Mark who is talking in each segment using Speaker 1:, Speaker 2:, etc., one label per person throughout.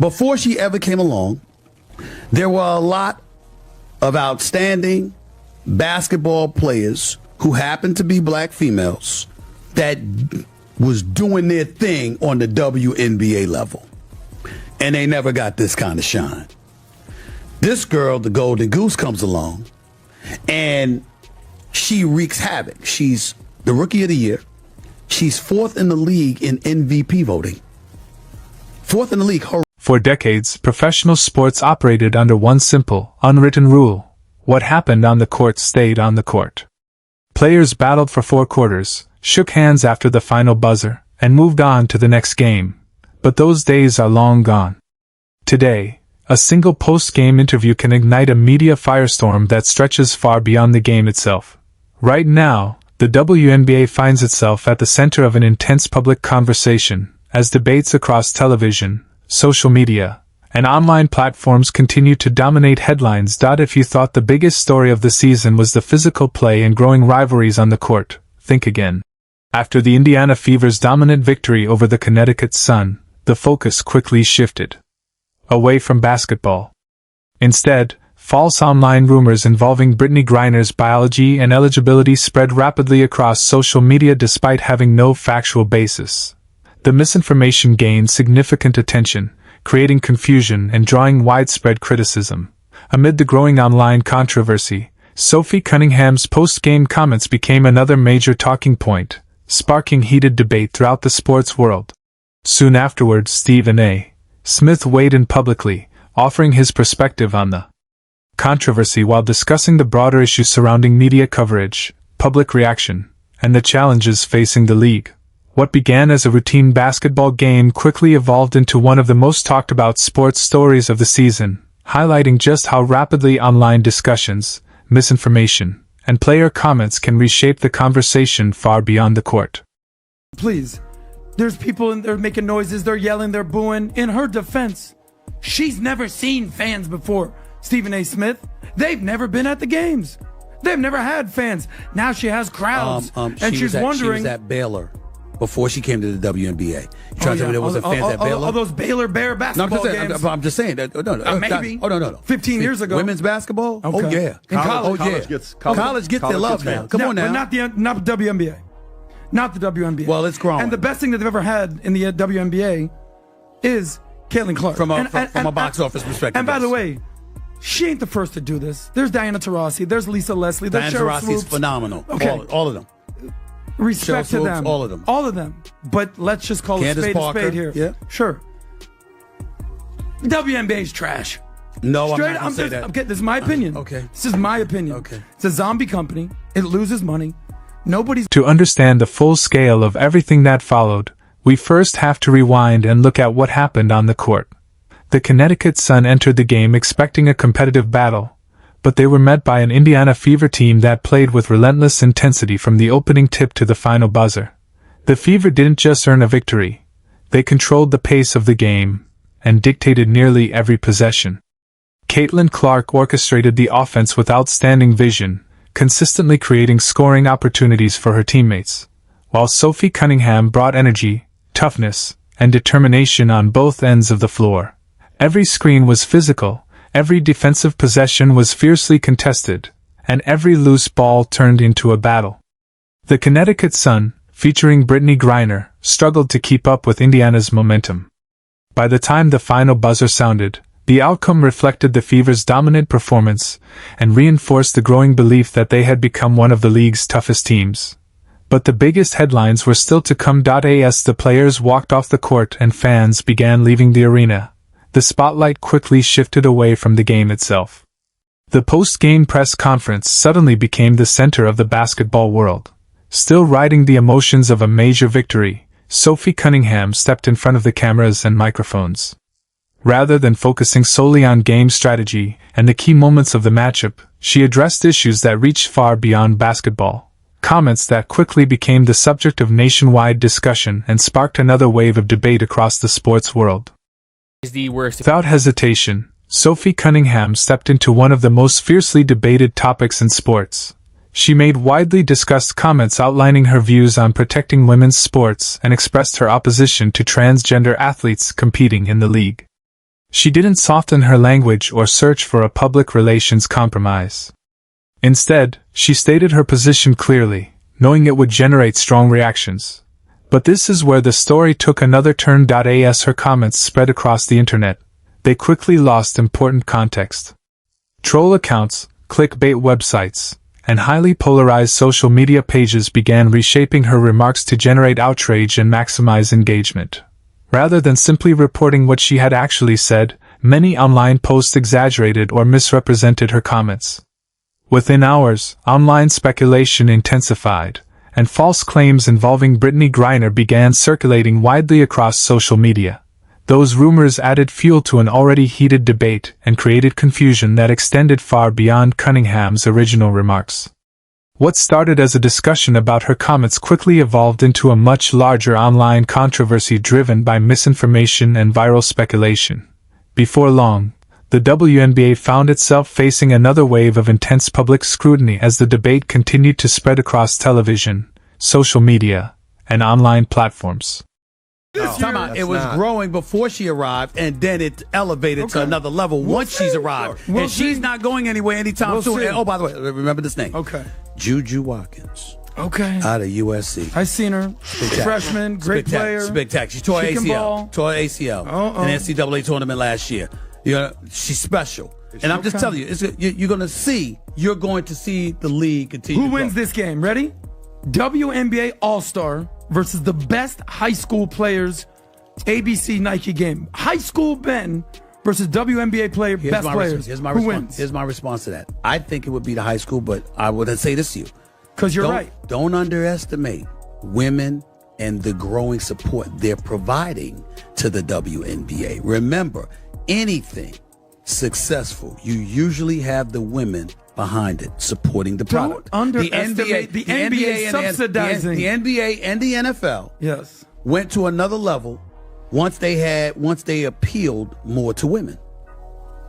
Speaker 1: Before she ever came along, there were a lot of outstanding basketball players who happened to be black females that was doing their thing on the WNBA level. And they never got this kind of shine. This girl, the Golden Goose, comes along and she wreaks havoc. She's the Rookie of the Year. She's 4th in the league in MVP voting. 4th in the league.
Speaker 2: For decades, professional sports operated under one simple, unwritten rule. What happened on the court stayed on the court. Players battled for 4 quarters, shook hands after the final buzzer, and moved on to the next game. But those days are long gone. Today, a single post-game interview can ignite a media firestorm that stretches far beyond the game itself. Right now, the WNBA finds itself at the center of an intense public conversation, as debates across television, social media, and online platforms continue to dominate headlines. If you thought the biggest story of the season was the physical play and growing rivalries on the court, think again. After the Indiana Fever's dominant victory over the Connecticut Sun, the focus quickly shifted away from basketball. Instead, false online rumors involving Brittany Griner's biology and eligibility spread rapidly across social media despite having no factual basis. The misinformation gained significant attention, creating confusion and drawing widespread criticism. Amid the growing online controversy, Sophie Cunningham's post-game comments became another major talking point, sparking heated debate throughout the sports world. Soon afterwards, Stephen A. Smith weighed in publicly, offering his perspective on the controversy while discussing the broader issues surrounding media coverage, public reaction, and the challenges facing the league. What began as a routine basketball game quickly evolved into one of the most talked about sports stories of the season, highlighting just how rapidly online discussions, misinformation, and player comments can reshape the conversation far beyond the court.
Speaker 3: Please, there's people in there making noises, they're yelling, they're booing. In her defense, she's never seen fans before. Stephen A. Smith, they've never been at the games. They've never had fans. Now she has crowds, and she's wondering.
Speaker 1: She was at Baylor before she came to the WNBA. You trying to tell me there wasn't fans at Baylor?
Speaker 3: All those Baylor Bear basketball games.
Speaker 1: I'm just saying.
Speaker 3: Maybe.
Speaker 1: No.
Speaker 3: 15 years ago.
Speaker 1: Women's basketball?
Speaker 3: Okay.
Speaker 1: Oh, yeah.
Speaker 3: In college.
Speaker 1: College gets their love now. Come on now.
Speaker 3: But not the WNBA. Not the WNBA.
Speaker 1: Well, it's growing.
Speaker 3: And the best thing that they've ever had in the WNBA is Caitlin Clark.
Speaker 1: From a box office perspective.
Speaker 3: And by the way, she ain't the first to do this. There's Diana Taurasi. There's Lisa Leslie. There's
Speaker 1: Diana
Speaker 3: Cheryl
Speaker 1: Taurasi is
Speaker 3: Swoops.
Speaker 1: phenomenal.
Speaker 3: Okay.
Speaker 1: All of them.
Speaker 3: Respect
Speaker 1: Cheryl
Speaker 3: to them.
Speaker 1: Swoops, all of them.
Speaker 3: All of them. But let's just call
Speaker 1: Candace
Speaker 3: a
Speaker 1: Parker.
Speaker 3: spade here.
Speaker 1: Yeah.
Speaker 3: Sure. WNBA's trash.
Speaker 1: No,
Speaker 3: Straight
Speaker 1: I'm not going to say that.
Speaker 3: Okay, this is my opinion.
Speaker 1: Okay.
Speaker 3: This is my opinion.
Speaker 1: Okay.
Speaker 3: It's a zombie company. It loses money. Nobody's...
Speaker 2: To understand the full scale of everything that followed, we first have to rewind and look at what happened on the court. The Connecticut Sun entered the game expecting a competitive battle, but they were met by an Indiana Fever team that played with relentless intensity from the opening tip to the final buzzer. The Fever didn't just earn a victory, they controlled the pace of the game and dictated nearly every possession. Caitlin Clark orchestrated the offense with outstanding vision, consistently creating scoring opportunities for her teammates, while Sophie Cunningham brought energy, toughness, and determination on both ends of the floor. Every screen was physical, every defensive possession was fiercely contested, and every loose ball turned into a battle. The Connecticut Sun, featuring Brittany Griner, struggled to keep up with Indiana's momentum. By the time the final buzzer sounded, the outcome reflected the Fever's dominant performance and reinforced the growing belief that they had become one of the league's toughest teams. But the biggest headlines were still to come. As the players walked off the court and fans began leaving the arena, the spotlight quickly shifted away from the game itself. The post-game press conference suddenly became the center of the basketball world. Still riding the emotions of a major victory, Sophie Cunningham stepped in front of the cameras and microphones. Rather than focusing solely on game strategy and the key moments of the matchup, she addressed issues that reached far beyond basketball. Comments that quickly became the subject of nationwide discussion and sparked another wave of debate across the sports world. Without hesitation, Sophie Cunningham stepped into one of the most fiercely debated topics in sports. She made widely discussed comments outlining her views on protecting women's sports and expressed her opposition to transgender athletes competing in the league. She didn't soften her language or search for a public relations compromise. Instead, she stated her position clearly, knowing it would generate strong reactions. But this is where the story took another turn. As her comments spread across the internet, they quickly lost important context. Troll accounts, clickbait websites, and highly polarized social media pages began reshaping her remarks to generate outrage and maximize engagement. Rather than simply reporting what she had actually said, many online posts exaggerated or misrepresented her comments. Within hours, online speculation intensified, and false claims involving Brittany Griner began circulating widely across social media. Those rumors added fuel to an already heated debate and created confusion that extended far beyond Cunningham's original remarks. What started as a discussion about her comments quickly evolved into a much larger online controversy driven by misinformation and viral speculation. Before long, the WNBA found itself facing another wave of intense public scrutiny as the debate continued to spread across television, social media, and online platforms.
Speaker 1: It was growing before she arrived, and then it elevated to another level once she's arrived. And she's not going anywhere anytime soon. And, by the way, remember this name.
Speaker 3: Okay.
Speaker 1: Juju Watkins.
Speaker 3: Okay.
Speaker 1: Out of USC.
Speaker 3: I seen her. Freshman, great player.
Speaker 1: Spectacular. She tore ACL. Tore ACL in the NCAA tournament last year. You know, she's special. And I'm just telling you, you're going to see the league continue.
Speaker 3: Who wins this game? Ready? WNBA All-Star versus the best high school players, ABC Nike game. High school Ben versus WNBA player, best players. Who wins?
Speaker 1: Here's my response to that. I think it would be the high school, but I would say this to you.
Speaker 3: Because you're right.
Speaker 1: Don't underestimate women and the growing support they're providing to the WNBA. Remember, anything successful, you usually have the women behind it supporting the product.
Speaker 3: Don't underestimate the NBA subsidizing.
Speaker 1: The NBA and the NFL went to another level once they appealed more to women.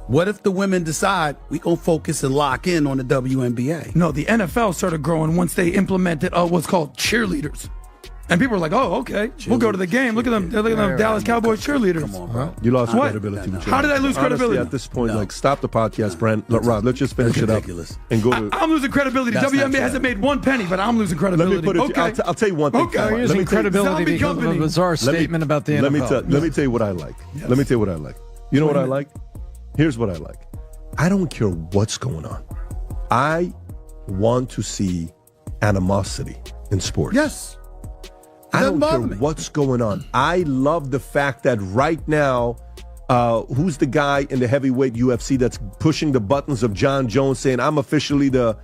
Speaker 1: What if the women decide we gonna focus and lock in on the WNBA?
Speaker 3: No, the NFL started growing once they implemented what's called cheerleaders. And people were like, oh, okay, we'll go to the game. Look at them. Look at them Dallas Cowboys cheerleaders.
Speaker 1: Come on, bro.
Speaker 4: You lost credibility.
Speaker 3: How did I lose credibility?
Speaker 4: At this point, stop the podcast, Brand. Rob, let's just finish it up and go to...
Speaker 3: I'm losing credibility. WNBA hasn't made one penny, but I'm losing credibility.
Speaker 4: Let me put it, I'll tell you one thing.
Speaker 3: Okay.
Speaker 5: You're losing credibility because of a bizarre statement about the NFL.
Speaker 4: Let me tell you what I like. Let me tell you what I like. You know what I like? Here's what I like. I don't care what's going on. I want to see animosity in sports.
Speaker 1: Yes.
Speaker 4: I don't care what's going on. I love the fact that right now, who's the guy in the heavyweight UFC that's pushing the buttons of John Jones saying, I'm officially the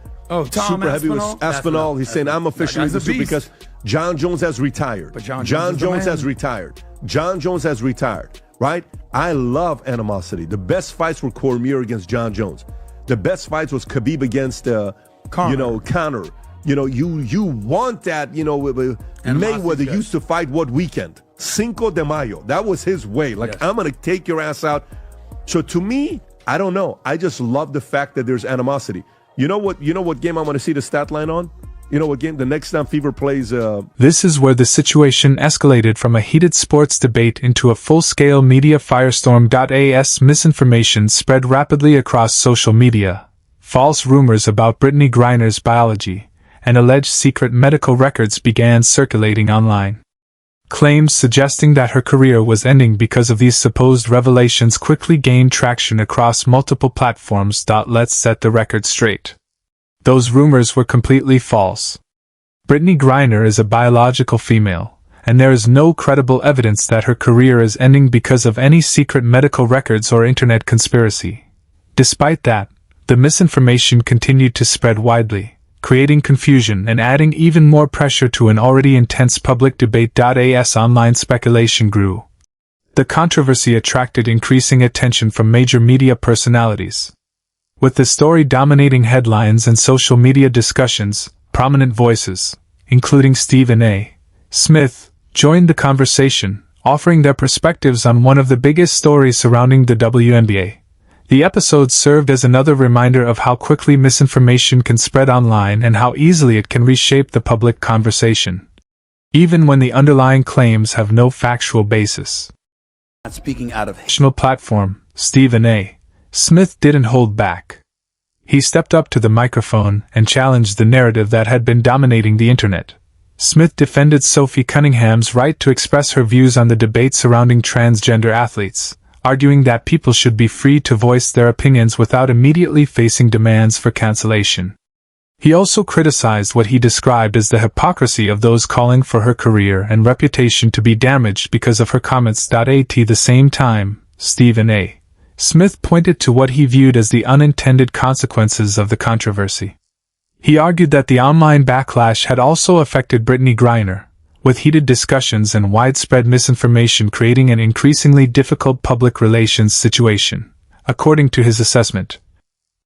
Speaker 4: super heavyweight Aspinall. He's saying, I'm officially the super because John Jones has retired.
Speaker 3: But John
Speaker 4: Jones has retired. John Jones has retired, right? I love animosity. The best fights were Cormier against John Jones. The best fights was Khabib against, Conor. You know, you want that, Mayweather used to fight what weekend? Cinco de Mayo. That was his way. Like, I'm going to take your ass out. So to me, I don't know. I just love the fact that there's animosity. You know what game I want to see the stat line on? You know what game? The next time Fever plays...
Speaker 2: This is where the situation escalated from a heated sports debate into a full-scale media firestorm. As misinformation spread rapidly across social media. False rumors about Brittany Griner's biology and alleged secret medical records began circulating online. Claims suggesting that her career was ending because of these supposed revelations quickly gained traction across multiple platforms. Let's set the record straight. Those rumors were completely false. Brittany Griner is a biological female, and there is no credible evidence that her career is ending because of any secret medical records or internet conspiracy. Despite that, the misinformation continued to spread widely, creating confusion and adding even more pressure to an already intense public debate. As online speculation grew, the controversy attracted increasing attention from major media personalities. With the story dominating headlines and social media discussions, prominent voices, including Stephen A. Smith, joined the conversation, offering their perspectives on one of the biggest stories surrounding the WNBA. The episode served as another reminder of how quickly misinformation can spread online and how easily it can reshape the public conversation, even when the underlying claims have no factual basis.
Speaker 1: Speaking out of
Speaker 2: national platform, Stephen A. Smith didn't hold back. He stepped up to the microphone and challenged the narrative that had been dominating the internet. Smith defended Sophie Cunningham's right to express her views on the debate surrounding transgender athletes, arguing that people should be free to voice their opinions without immediately facing demands for cancellation. He also criticized what he described as the hypocrisy of those calling for her career and reputation to be damaged because of her comments. At the same time, Stephen A. Smith pointed to what he viewed as the unintended consequences of the controversy. He argued that the online backlash had also affected Brittany Griner, with heated discussions and widespread misinformation creating an increasingly difficult public relations situation, according to his assessment.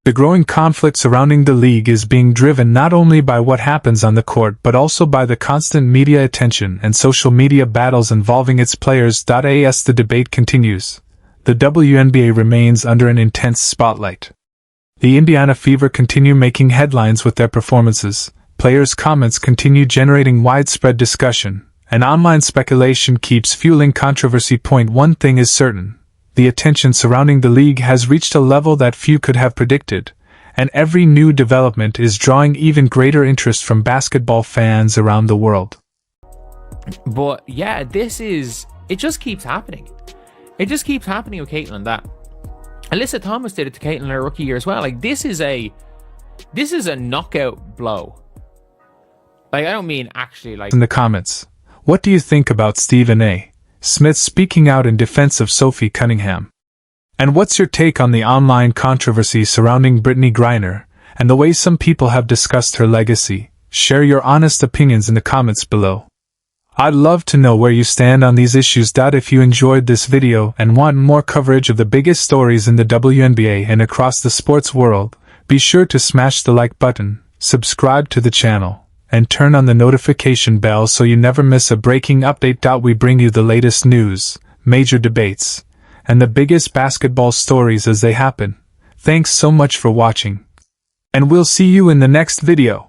Speaker 2: The growing conflict surrounding the league is being driven not only by what happens on the court but also by the constant media attention and social media battles involving its players. As the debate continues, the WNBA remains under an intense spotlight. The Indiana Fever continue making headlines with their performances, players' comments continue generating widespread discussion, and online speculation keeps fueling controversy. One thing is certain: the attention surrounding the league has reached a level that few could have predicted, and every new development is drawing even greater interest from basketball fans around the world.
Speaker 6: But yeah, it just keeps happening. It just keeps happening with Caitlin. That Alyssa Thomas did it to Caitlin in her rookie year as well. Like, this is a knockout blow. Like, I don't mean actually like...
Speaker 2: In the comments, what do you think about Stephen A. Smith speaking out in defense of Sophie Cunningham? And what's your take on the online controversy surrounding Brittany Griner and the way some people have discussed her legacy? Share your honest opinions in the comments below. I'd love to know where you stand on these issues. If you enjoyed this video and want more coverage of the biggest stories in the WNBA and across the sports world, be sure to smash the like button, subscribe to the channel, and turn on the notification bell so you never miss a breaking update. We bring you the latest news, major debates, and the biggest basketball stories as they happen. Thanks so much for watching, and we'll see you in the next video.